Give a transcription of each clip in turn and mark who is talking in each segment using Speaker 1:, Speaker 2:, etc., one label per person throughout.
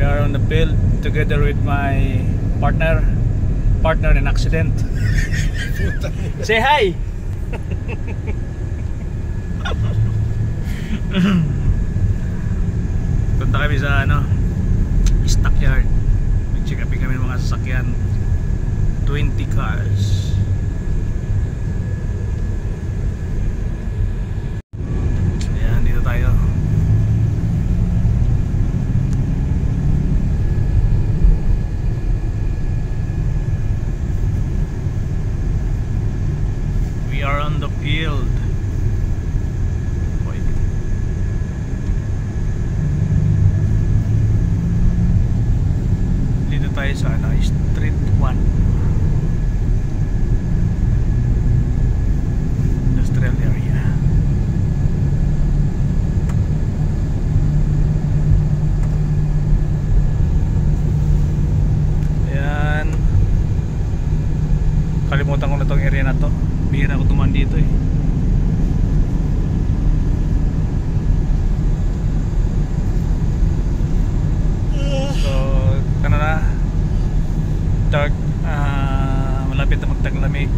Speaker 1: are on the field together with my partner in accident. Say hi. Punta kami sa stockyard. Check upin kami ng mga sasakyan. 20 cars. Ayan, dito tayo. We are on the field. Dito tayo sa Street 1, industrial area. Ayan, kalimutan ko na tong area na to. Bihira ko tuman dito eh. So dark, malapit na magtaglamig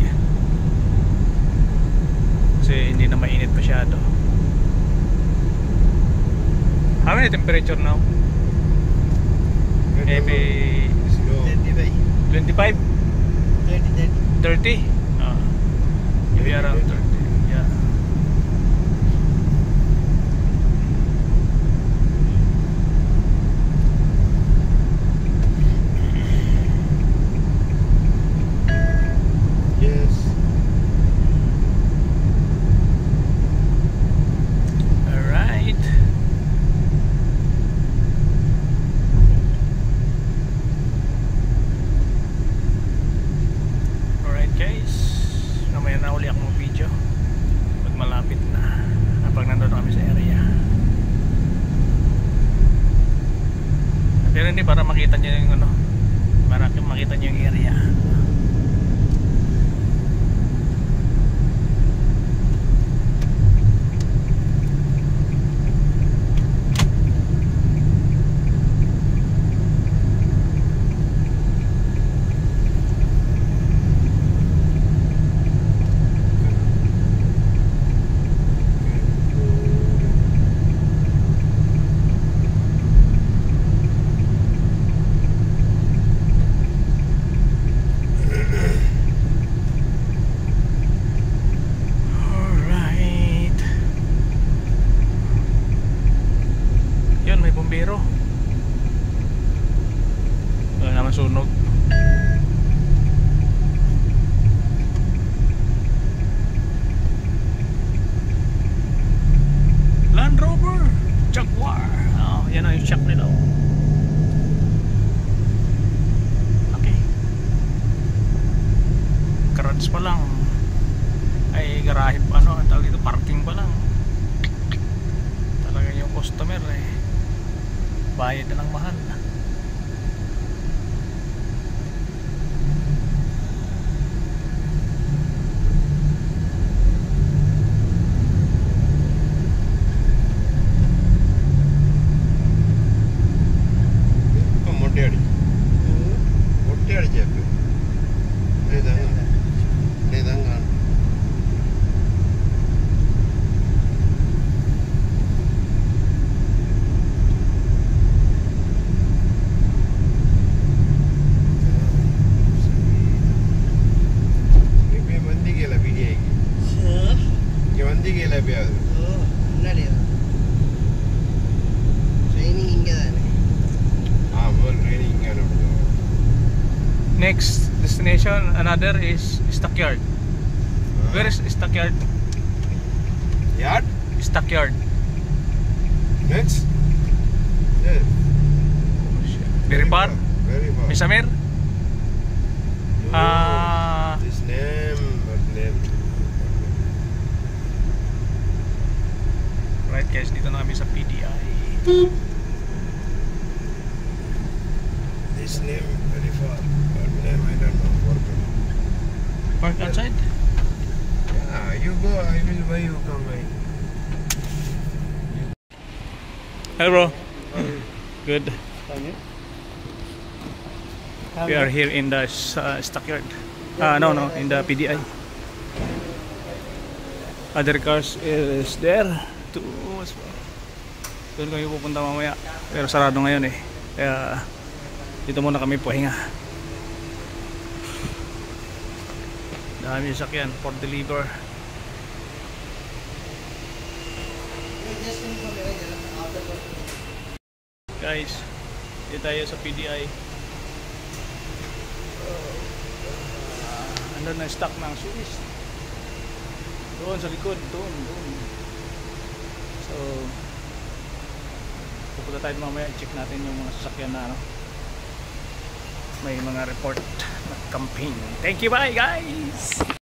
Speaker 1: kasi hindi na mainit masyado. How many temperature now? Maybe 25? 30? Maybe around 30, yeah. Pero hindi, para makita nyo yung para makita nyo yung area. Pero wala naman sunog. Land Rover Jaguar. Yan ang shock nila. Okay, garage pa lang, ay garahe, ang tawag dito, parking pa lang. Talaga yung customer bayad na ng mahal. Next destination, another is Stockyard. Where is Stockyard?
Speaker 2: Yard?
Speaker 1: Stockyard.
Speaker 2: Next? Yes.
Speaker 1: Very far?
Speaker 2: Very far.
Speaker 1: Misamir?
Speaker 2: This name, what name?
Speaker 1: Right guys, dito na kami sa PDI.
Speaker 2: This name very far. What name I don't know.
Speaker 1: Park outside?
Speaker 2: Yeah, you go, I will buy you come by.
Speaker 1: Hello bro. Good. We are here in the stockyard. No, in the PDI. Other cars is there. Doon kami pupunta mamaya. Pero sarado ngayon eh. Kaya dito muna kami pahinga. Dami sasakyan for deliver. Guys, dito tayo sa PDI. Ano na stock ng Swiss. Doon sa likod, doon. So, pupunta tayo mamaya, check natin yung mga sasakyan na ano. May mga report na campaign. Thank you, bye guys!